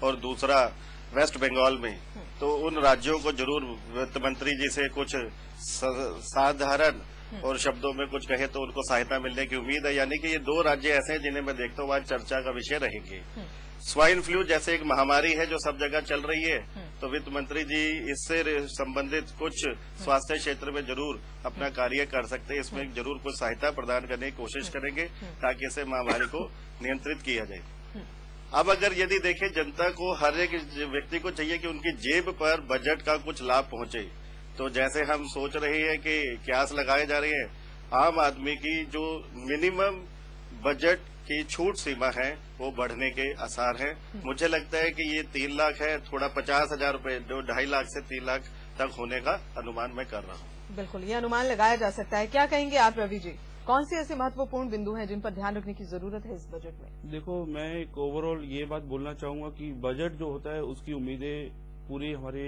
और दूसरा वेस्ट बंगाल में, तो उन राज्यों को जरूर वित्त मंत्री जी से कुछ साधारण और शब्दों में कुछ कहे तो उनको सहायता मिलने की उम्मीद है। यानी कि ये 2 राज्य ऐसे हैं जिन्हें मैं देखता हूँ आज चर्चा का विषय रहेंगे। स्वाइन फ्लू जैसे एक महामारी है जो सब जगह चल रही है, तो वित्त मंत्री जी इससे संबंधित कुछ स्वास्थ्य क्षेत्र में जरूर अपना कार्य कर सकते हैं। इसमें जरूर कुछ सहायता प्रदान करने की कोशिश करेंगे ताकि इसे महामारी को नियंत्रित किया जाए। अब अगर यदि देखें, जनता को, हर एक व्यक्ति को चाहिए कि उनकी जेब पर बजट का कुछ लाभ पहुंचे। तो जैसे हम सोच रहे हैं कि क्यास लगाए जा रहे हैं, आम आदमी की जो मिनिमम बजट की छूट सीमा है वो बढ़ने के आसार हैं। मुझे लगता है कि ये 3 लाख है, थोड़ा 50,000 रूपये, जो 2.5 लाख से 3 लाख तक होने का अनुमान मैं कर रहा हूँ। बिल्कुल, ये अनुमान लगाया जा सकता है। क्या कहेंगे आप रवि जी, कौन से ऐसे महत्वपूर्ण बिंदु हैं जिन पर ध्यान रखने की जरूरत है इस बजट में? देखो, मैं एक ओवरऑल ये बात बोलना चाहूंगा कि बजट जो होता है उसकी उम्मीदें पूरी हमारे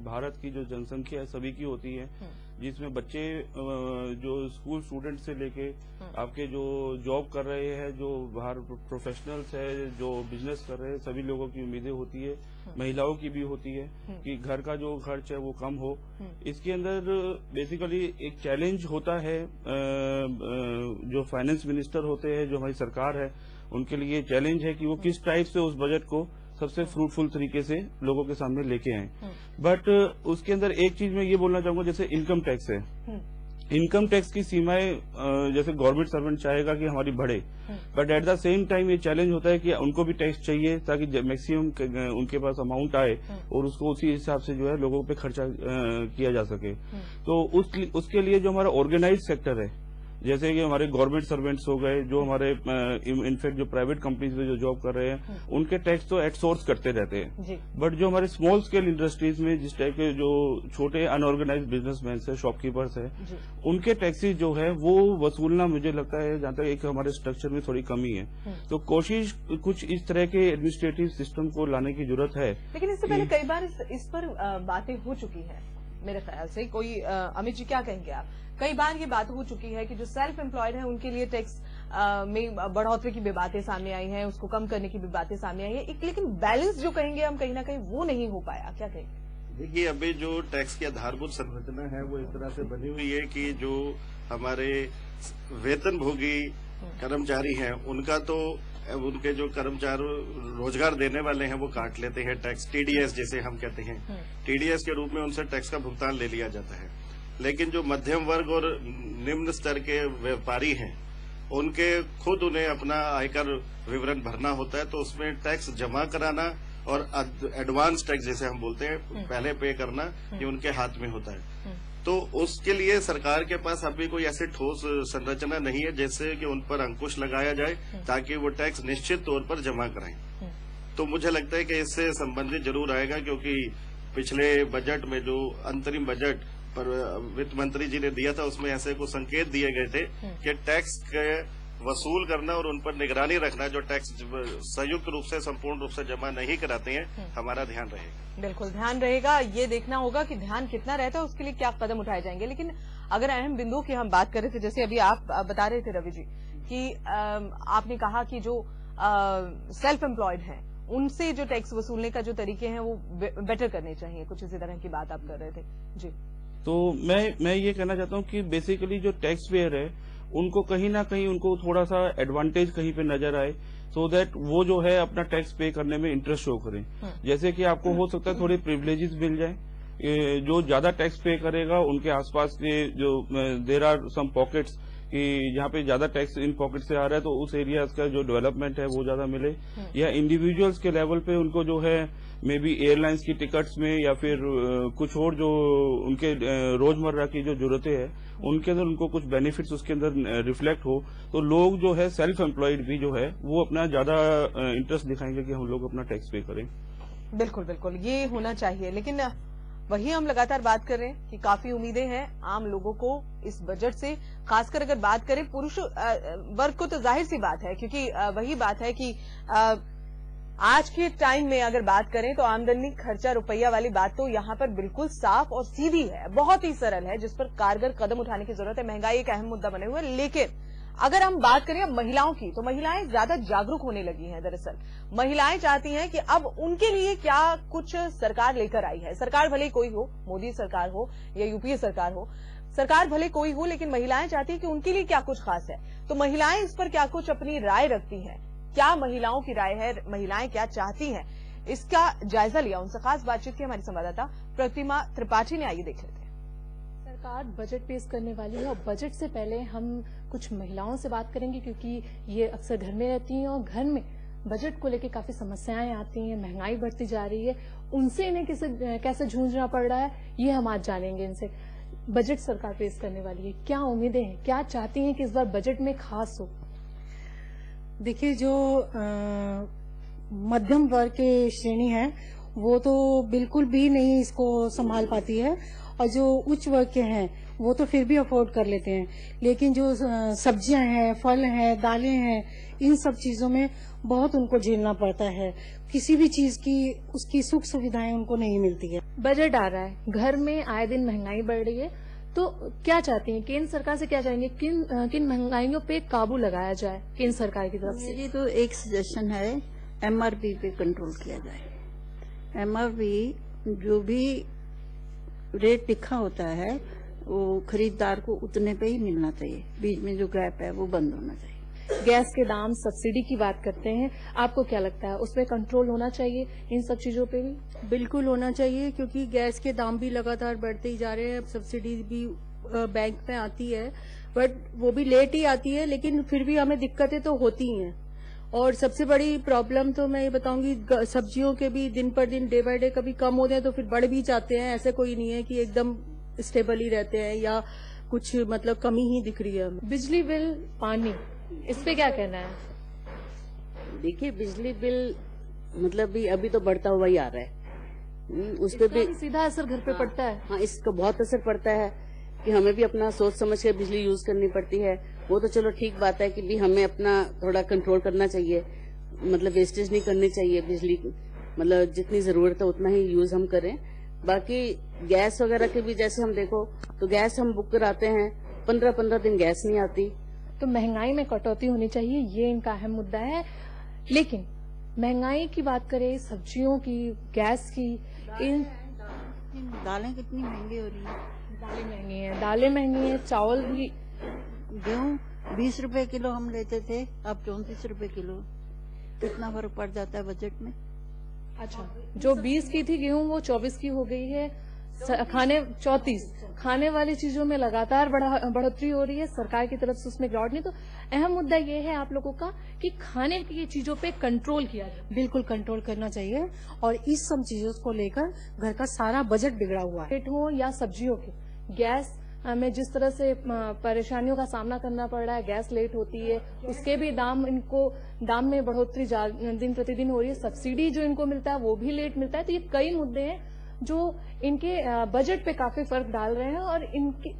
भारत की जो जनसंख्या है सभी की होती है, जिसमें बच्चे जो स्कूल स्टूडेंट से लेके आपके जो जॉब कर रहे हैं, जो बाहर प्रोफेशनल्स है, जो बिजनेस कर रहे हैं, सभी लोगों की उम्मीदें होती है। महिलाओं की भी होती है कि घर का जो खर्च है वो कम हो। इसके अंदर बेसिकली एक चैलेंज होता है, जो फाइनेंस मिनिस्टर होते हैं, जो हमारी सरकार है, उनके लिए चैलेंज है कि वो किस टाइप से उस बजट को सबसे फ्रूटफुल तरीके से लोगों के सामने लेके आए। बट उसके अंदर एक चीज मैं ये बोलना चाहूंगा, जैसे इनकम टैक्स है, इनकम टैक्स की सीमाएं जैसे गवर्नमेंट सर्वेंट चाहेगा कि हमारी बढ़े, but at the same time ये चैलेंज होता है कि उनको भी टैक्स चाहिए ताकि मैक्सिमम उनके पास अमाउंट आए और उसको उसी हिसाब से जो है लोगों पे खर्चा किया जा सके। तो उसके लिए जो हमारा ऑर्गेनाइज सेक्टर है, जैसे कि हमारे गवर्नमेंट सर्वेंट्स हो गए, जो हमारे इनफैक्ट जो प्राइवेट कंपनीज में जो जॉब कर रहे हैं, उनके टैक्स तो आउटसोर्स करते रहते हैं। बट जो हमारे स्मॉल स्केल इंडस्ट्रीज में जिस टाइप के जो छोटे अनऑर्गेनाइज्ड बिजनेसमैन है, शॉपकीपर्स है, उनके टैक्सेस जो है वो वसूलना मुझे लगता है जहां तक एक हमारे स्ट्रक्चर में थोड़ी कमी है। तो कोशिश कुछ इस तरह के एडमिनिस्ट्रेटिव सिस्टम को लाने की जरूरत है। लेकिन इससे पहले कई बार इस पर बातें हो चुकी है मेरे ख्याल से। कोई अमित जी क्या कहेंगे आप? कई बार ये बात हो चुकी है कि जो सेल्फ एम्प्लॉयड है उनके लिए टैक्स में बढ़ोतरी की भी बातें सामने आई हैं, उसको कम करने की भी बातें सामने आई है, लेकिन बैलेंस जो कहेंगे हम कहीं ना कहीं वो नहीं हो पाया। क्या कहेंगे? देखिए, अभी जो टैक्स की आधारभूत संरचना है वो इस तरह से बनी हुई है कि जो हमारे वेतनभोगी कर्मचारी हैं उनका तो उनके जो कर्मचारी रोजगार देने वाले हैं वो काट लेते हैं टैक्स, टीडीएस जिसे हम कहते हैं, टीडीएस के रूप में उनसे टैक्स का भुगतान ले लिया जाता है। लेकिन जो मध्यम वर्ग और निम्न स्तर के व्यापारी हैं उनके खुद उन्हें अपना आयकर विवरण भरना होता है, तो उसमें टैक्स जमा कराना और एडवांस टैक्स जिसे हम बोलते हैं पहले पे करना, ये उनके हाथ में होता है। तो उसके लिए सरकार के पास अभी कोई ऐसी ठोस संरचना नहीं है जिससे कि उन पर अंकुश लगाया जाए ताकि वो टैक्स निश्चित तौर पर जमा कराएं। तो मुझे लगता है कि इससे संबंधित जरूर आएगा, क्योंकि पिछले बजट में जो अंतरिम बजट पर वित्त मंत्री जी ने दिया था उसमें ऐसे कुछ संकेत दिए गए थे कि टैक्स के वसूल करना और उन पर निगरानी रखना, जो टैक्स संयुक्त रूप से संपूर्ण रूप से जमा नहीं कराते हैं, हमारा ध्यान रहेगा। बिल्कुल ध्यान रहेगा। ये देखना होगा कि ध्यान कितना रहता है, उसके लिए क्या कदम उठाए जाएंगे। लेकिन अगर अहम बिंदु की हम बात कर रहे थे, जैसे अभी आप बता रहे थे रवि जी कि आपने कहा कि जो सेल्फ एम्प्लॉयड हैं उनसे जो टैक्स वसूलने का जो तरीके हैं वो बेटर करने चाहिए, कुछ इसी तरह की बात आप कर रहे थे जी। तो मैं ये कहना चाहता हूँ कि बेसिकली जो टैक्स पेयर है उनको कहीं ना कहीं उनको थोड़ा सा एडवांटेज कहीं पे नजर आए, सो दैट वो जो है अपना टैक्स पे करने में इंटरेस्ट शो करें। जैसे कि आपको हो सकता है थोड़े प्रिविलेजेस मिल जाए, जो ज्यादा टैक्स पे करेगा उनके आसपास के जो देर आर सम पॉकेट्स कि जहाँ पे ज्यादा टैक्स इन पॉकेट से आ रहा है तो उस एरिया का जो डेवलपमेंट है वो ज्यादा मिले, या इंडिविजुअल्स के लेवल पे उनको जो है मे बी एयरलाइंस की टिकट्स में या फिर कुछ और जो उनके रोजमर्रा की जो जरूरतें हैं उनके अंदर उनको कुछ बेनिफिट्स उसके अंदर रिफ्लेक्ट हो, तो लोग जो है सेल्फ एम्प्लॉयड भी जो है वो अपना ज्यादा इंटरेस्ट दिखाएंगे कि हम लोग अपना टैक्स पे करें। बिल्कुल बिल्कुल, ये होना चाहिए। लेकिन वही हम लगातार बात कर रहे हैं कि काफी उम्मीदें हैं आम लोगों को इस बजट से, खासकर अगर बात करें पुरुष वर्ग को, तो जाहिर सी बात है, क्योंकि वही बात है कि आज के टाइम में अगर बात करें तो आमदनी खर्चा रुपया वाली बात तो यहाँ पर बिल्कुल साफ और सीधी है, बहुत ही सरल है, जिस पर कारगर कदम उठाने की जरूरत है। महंगाई एक अहम मुद्दा बने हुए, लेकिन अगर हम बात करें अब महिलाओं की, तो महिलाएं ज्यादा जागरूक होने लगी हैं। दरअसल महिलाएं चाहती हैं कि अब उनके लिए क्या कुछ सरकार लेकर आई है। सरकार भले कोई हो, मोदी सरकार हो या यूपीए सरकार हो, सरकार भले कोई हो, लेकिन महिलाएं चाहती हैं कि उनके लिए क्या कुछ खास है। तो महिलाएं इस पर क्या कुछ अपनी राय रखती हैं, क्या महिलाओं की राय है, महिलाएं क्या चाहती हैं, इसका जायजा लिया। उनसे खास बातचीत की हमारी संवाददाता प्रतिमा त्रिपाठी ने। आइए देख लेते हैं। सरकार बजट पेश करने वाली है और बजट से पहले हम कुछ महिलाओं से बात करेंगे, क्योंकि ये अक्सर घर में रहती हैं और घर में बजट को लेकर काफी समस्याएं आती हैं, महंगाई बढ़ती जा रही है, उनसे इन्हें कैसे जूझना पड़ रहा है, ये हम आज जानेंगे इनसे। बजट सरकार पेश करने वाली है, क्या उम्मीदें हैं, क्या चाहती हैं कि इस बार बजट में खास हो? देखिए, जो मध्यम वर्ग की श्रेणी है वो तो बिल्कुल भी नहीं इसको संभाल पाती है, और जो उच्च वर्ग के हैं वो तो फिर भी अफोर्ड कर लेते हैं, लेकिन जो सब्जियां हैं, फल हैं, दालें हैं, इन सब चीजों में बहुत उनको झेलना पड़ता है। किसी भी चीज की उसकी सुख सुविधाएं उनको नहीं मिलती है। बजट आ रहा है, घर में आए दिन महंगाई बढ़ रही है, तो क्या चाहती हैं, केंद्र सरकार से क्या चाहेंगे, किन महंगाइयों पे काबू लगाया जाए केंद्र सरकार की तरफ से? मेरी तो एक सजेशन है, एमआरपी पे कंट्रोल किया जाए। एमआरपी जो भी रेट लिखा होता है वो खरीदार को उतने पे ही मिलना चाहिए, बीच में जो गैप है वो बंद होना चाहिए। गैस के दाम, सब्सिडी की बात करते हैं, आपको क्या लगता है उस पर कंट्रोल होना चाहिए, इन सब चीजों पे भी? बिल्कुल होना चाहिए, क्योंकि गैस के दाम भी लगातार बढ़ते ही जा रहे हैं। सब्सिडी भी बैंक में आती है, बट वो भी लेट ही आती है, लेकिन फिर भी हमें दिक्कतें तो होती ही हैं। और सबसे बड़ी प्रॉब्लम तो मैं ये बताऊंगी, सब्जियों के भी दिन पर दिन, डे बाय डे कभी कम होते हैं तो फिर बढ़ भी जाते हैं। ऐसे कोई नहीं है कि एकदम स्टेबल ही रहते हैं या कुछ मतलब कमी ही दिख रही है। बिजली बिल, पानी, इस पे क्या कहना है? देखिए, बिजली बिल मतलब भी अभी तो बढ़ता हुआ ही आ रहा है, उस पर भी सीधा असर घर पे पड़ता है। हाँ, इसका बहुत असर पड़ता है कि हमें भी अपना सोच समझ के बिजली यूज करनी पड़ती है। वो तो चलो ठीक बात है कि भी हमें अपना थोड़ा कंट्रोल करना चाहिए, मतलब वेस्टेज नहीं करनी चाहिए बिजली की, मतलब जितनी जरूरत है उतना ही यूज हम करें। बाकी गैस वगैरह के भी जैसे हम देखो तो गैस हम बुक कराते हैं, 15-15 दिन गैस नहीं आती। तो महंगाई में कटौती होनी चाहिए, ये इनका अहम मुद्दा है। लेकिन महंगाई की बात करें, सब्जियों की, गैस की, इन दालें कितनी महंगी हो रही है। दालें महंगी हैं, चावल भी। गेहूँ 20 रुपए किलो हम लेते थे, अब 34 रुपए किलो। कितना फर्क पड़ जाता है बजट में। अच्छा, जो 20 की थी गेहूं वो 24 की हो गई है, 34। खाने वाली चीजों में लगातार बढ़ोतरी हो रही है, सरकार की तरफ से उसमें गिरावट नहीं। तो अहम मुद्दा ये है आप लोगों का कि खाने की चीजों पे कंट्रोल किया जाए। बिल्कुल कंट्रोल करना चाहिए, और इस सब चीजों को लेकर घर का सारा बजट बिगड़ा हुआ है। रेट हो या सब्जियों के, गैस में जिस तरह से परेशानियों का सामना करना पड़ रहा है, गैस लेट होती है, उसके भी दाम में बढ़ोतरी दिन प्रतिदिन हो रही है, सब्सिडी जो इनको मिलता है वो भी लेट मिलता है। तो ये कई मुद्दे हैं जो इनके बजट पे काफी फर्क डाल रहे हैं, और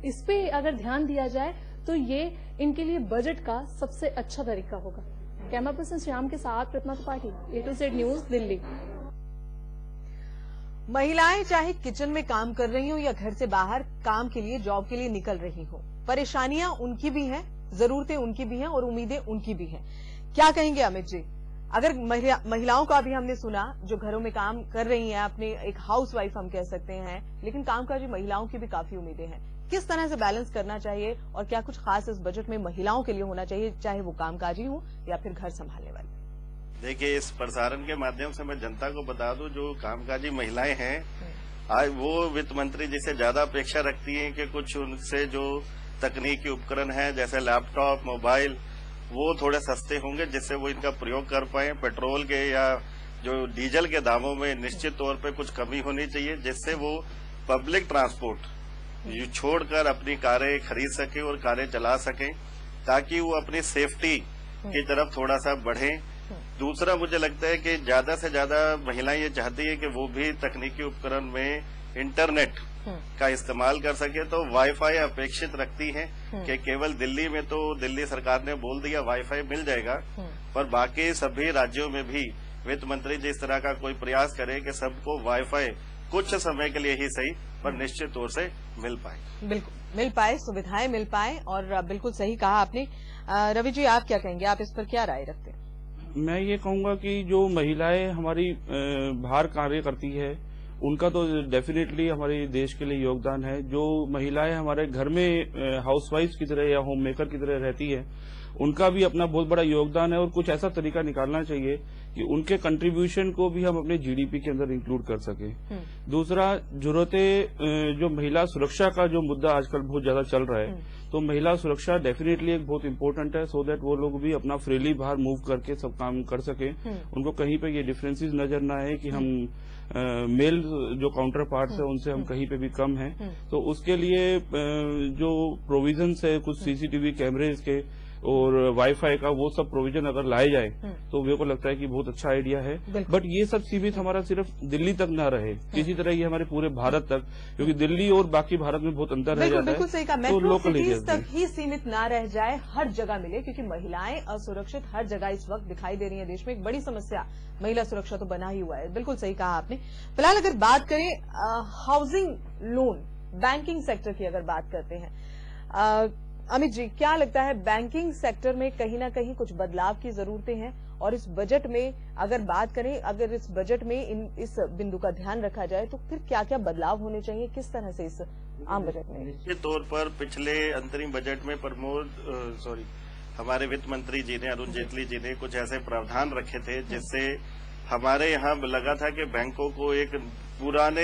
इस पे अगर ध्यान दिया जाए तो ये इनके लिए बजट का सबसे अच्छा तरीका होगा। कैमरा पर्सन श्याम के साथ प्रतिमा त्रिपाठी, A2Z न्यूज, दिल्ली। महिलाएं चाहे किचन में काम कर रही हो या घर से बाहर काम के लिए, जॉब के लिए निकल रही हो, परेशानियां उनकी भी हैं, जरूरतें उनकी भी हैं और उम्मीदें उनकी भी हैं। क्या कहेंगे अमित जी? अगर महिलाओं का भी हमने सुना जो घरों में काम कर रही हैं, अपने एक हाउसवाइफ हम कह सकते हैं, लेकिन कामकाजी महिलाओं की भी काफी उम्मीदें हैं। किस तरह से बैलेंस करना चाहिए और क्या कुछ खास इस बजट में महिलाओं के लिए होना चाहिए, चाहे वो कामकाजी हो या फिर घर संभालने वाली? देखिए, इस प्रसारण के माध्यम से मैं जनता को बता दूं, जो कामकाजी महिलाएं हैं आज वो वित्त मंत्री जी से ज्यादा अपेक्षा रखती हैं कि कुछ उनसे जो तकनीकी उपकरण है जैसे लैपटॉप, मोबाइल, वो थोड़े सस्ते होंगे जिससे वो इनका प्रयोग कर पाए। पेट्रोल के या जो डीजल के दामों में निश्चित तौर पे कुछ कमी होनी चाहिए, जिससे वो पब्लिक ट्रांसपोर्ट छोड़कर अपनी कारें खरीद सके और कारें चला सकें, ताकि वो अपनी सेफ्टी की तरफ थोड़ा सा बढ़े। दूसरा, मुझे लगता है कि ज्यादा से ज्यादा महिलाएं ये चाहती है कि वो भी तकनीकी उपकरण में इंटरनेट का इस्तेमाल कर सके, तो वाईफाई अपेक्षित रखती हैं कि केवल दिल्ली में तो दिल्ली सरकार ने बोल दिया वाईफाई मिल जाएगा, पर बाकी सभी राज्यों में भी वित्त मंत्री जी इस तरह का कोई प्रयास करे कि सबको वाईफाई कुछ समय के लिए ही सही पर निश्चित तौर से मिल पाए। बिल्कुल मिल पाए, सुविधाएं मिल पाए। और बिल्कुल सही कहा आपने। रवि जी, आप क्या कहेंगे, आप इस पर क्या राय रखते हैं? मैं ये कहूंगा कि जो महिलाएं हमारी बाहर कार्य करती है उनका तो डेफिनेटली हमारे देश के लिए योगदान है। जो महिलाएं हमारे घर में हाउसवाइफ की तरह या होम मेकर की तरह रहती है उनका भी अपना बहुत बड़ा योगदान है और कुछ ऐसा तरीका निकालना चाहिए कि उनके कंट्रीब्यूशन को भी हम अपने जीडीपी के अंदर इंक्लूड कर सकें। दूसरा, जरूरतें जो महिला सुरक्षा का जो मुद्दा आजकल बहुत ज्यादा चल रहा है, तो महिला सुरक्षा डेफिनेटली एक बहुत इंपॉर्टेंट है, सो दैट वो लोग भी अपना फ्रीली बाहर मूव करके सब काम कर सके। उनको कहीं पे ये डिफरेंसेस नजर ना आए कि हम मेल जो काउंटर पार्ट्स है उनसे हम कहीं पे भी कम हैं। तो उसके लिए जो प्रोविजंस है कुछ सीसीटीवी कैमरेज के और वाईफाई का, वो सब प्रोविजन अगर लाए जाए तो मेरे को लगता है कि बहुत अच्छा आइडिया है। बट ये सब सीमित हमारा सिर्फ दिल्ली तक ना रहे, किसी तरह ये हमारे पूरे भारत तक, क्योंकि दिल्ली और बाकी भारत में बहुत अंतर रह जाता है। बिल्कुल सही कहा, मेट्रो सिटीज तक ही सीमित ना रह जाए, हर जगह मिले, क्योंकि महिलाएं असुरक्षित हर जगह इस वक्त दिखाई दे रही है। देश में एक बड़ी समस्या महिला सुरक्षा तो बना ही हुआ है। बिल्कुल सही कहा आपने। फिलहाल अगर बात करें हाउसिंग लोन, बैंकिंग सेक्टर की अगर बात करते हैं, अमित जी क्या लगता है, बैंकिंग सेक्टर में कहीं ना कहीं कुछ बदलाव की जरूरतें हैं? और इस बजट में अगर बात करें, अगर इस बजट में इस बिंदु का ध्यान रखा जाए तो फिर क्या क्या बदलाव होने चाहिए, किस तरह से इस आम बजट में? निश्चित तौर पर पिछले अंतरिम बजट में हमारे वित्त मंत्री जी ने, अरुण जेटली जी ने कुछ ऐसे प्रावधान रखे थे जिससे हमारे यहाँ लगा था कि बैंकों को एक पुराने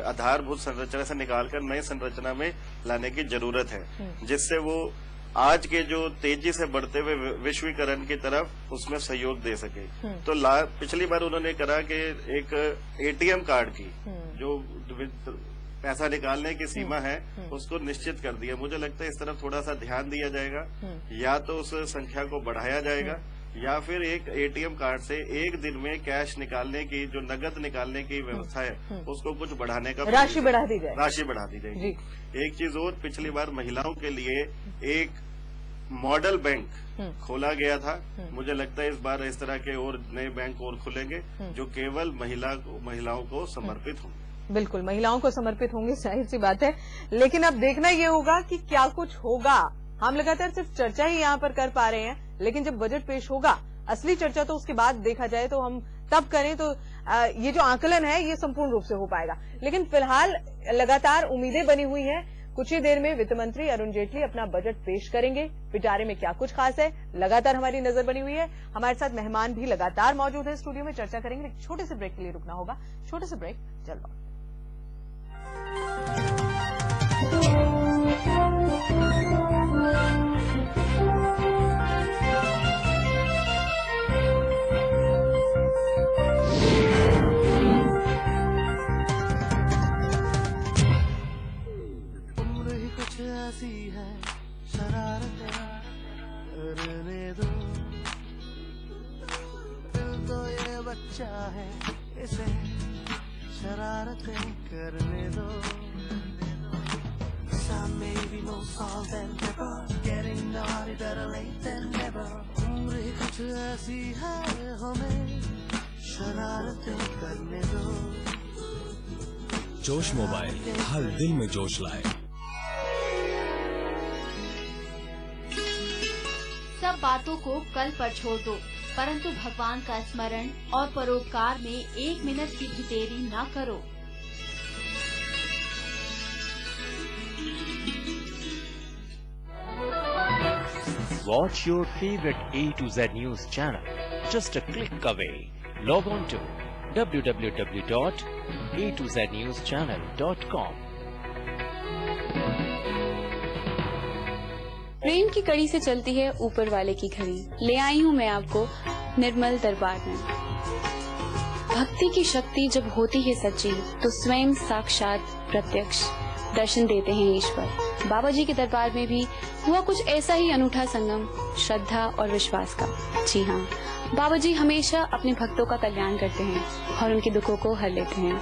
आधारभूत संरचना से निकालकर नई संरचना में लाने की जरूरत है, जिससे वो आज के जो तेजी से बढ़ते हुए विश्वीकरण की तरफ उसमें सहयोग दे सके। तो पिछली बार उन्होंने करा कि एक एटीएम कार्ड की जो पैसा निकालने की सीमा है उसको निश्चित कर दिया। मुझे लगता है इस तरफ थोड़ा सा ध्यान दिया जाएगा, या तो उस संख्या को बढ़ाया जाएगा या फिर एक एटीएम कार्ड से एक दिन में कैश निकालने की, जो नगद निकालने की व्यवस्था है उसको कुछ बढ़ाने का, राशि बढ़ा दी जाए, राशि बढ़ा दी जाएगी। एक चीज और, पिछली बार महिलाओं के लिए एक मॉडल बैंक खोला गया था। मुझे लगता है इस बार इस तरह के और नए बैंक और खुलेंगे जो केवल महिलाओं को समर्पित होंगे। बिल्कुल, महिलाओं को समर्पित होंगे, जाहिर सी बात है। लेकिन अब देखना ये होगा कि क्या कुछ होगा। हम लगातार सिर्फ चर्चा ही यहाँ पर कर पा रहे हैं, लेकिन जब बजट पेश होगा, असली चर्चा तो उसके बाद देखा जाए, तो हम तब करें तो ये जो आकलन है ये संपूर्ण रूप से हो पाएगा। लेकिन फिलहाल लगातार उम्मीदें बनी हुई हैं। कुछ ही देर में वित्त मंत्री अरुण जेटली अपना बजट पेश करेंगे। पिटारे में क्या कुछ खास है, लगातार हमारी नजर बनी हुई है। हमारे साथ मेहमान भी लगातार मौजूद है स्टूडियो में, चर्चा करेंगे। एक छोटे से ब्रेक के लिए रुकना होगा, छोटे से ब्रेक, जल्द लौट। उम्र ही कुछ ऐसी है, शरारतें करने दो, दिल तो ये बच्चा है, इसे शरारतें करने दो। Some may be more salt than pepper, getting naughty better late than never. उम्र ही कुछ ऐसी है, हमें शरारतें करने दो। जोश मोबाइल हर दिल में जोश लाए। सब बातों को कल पर छोड़ दो, परंतु भगवान का स्मरण और परोपकार में एक मिनट की भी देरी न करो। Watch your favorite A to Z news channel just a click away. Log on to www.a2znewschannel.com. प्रेम की कड़ी से चलती है ऊपर वाले की घड़ी। ले आई हूँ मैं आपको निर्मल दरबार में। भक्ति की शक्ति जब होती है सच्ची, तो स्वयं साक्षात प्रत्यक्ष दर्शन देते हैं ईश्वर। बाबा जी के दरबार में भी हुआ कुछ ऐसा ही अनूठा संगम श्रद्धा और विश्वास का। जी हाँ, बाबा जी हमेशा अपने भक्तों का कल्याण करते हैं और उनके दुखों को हर लेते हैं।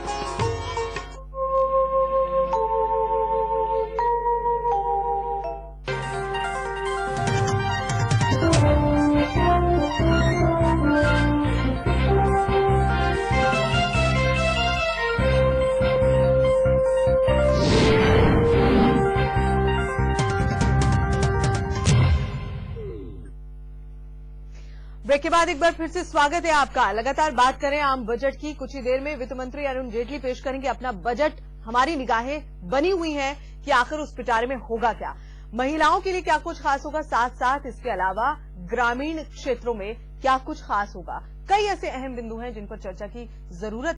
के बाद एक बार फिर से स्वागत है आपका। लगातार बात करें आम बजट की। कुछ ही देर में वित्त मंत्री अरुण जेटली पेश करेंगे अपना बजट। हमारी निगाहें बनी हुई हैं कि आखिर उस पिटारे में होगा क्या, महिलाओं के लिए क्या कुछ खास होगा, साथ साथ इसके अलावा ग्रामीण क्षेत्रों में क्या कुछ खास होगा। कई ऐसे अहम बिंदु हैं जिन पर चर्चा की जरूरत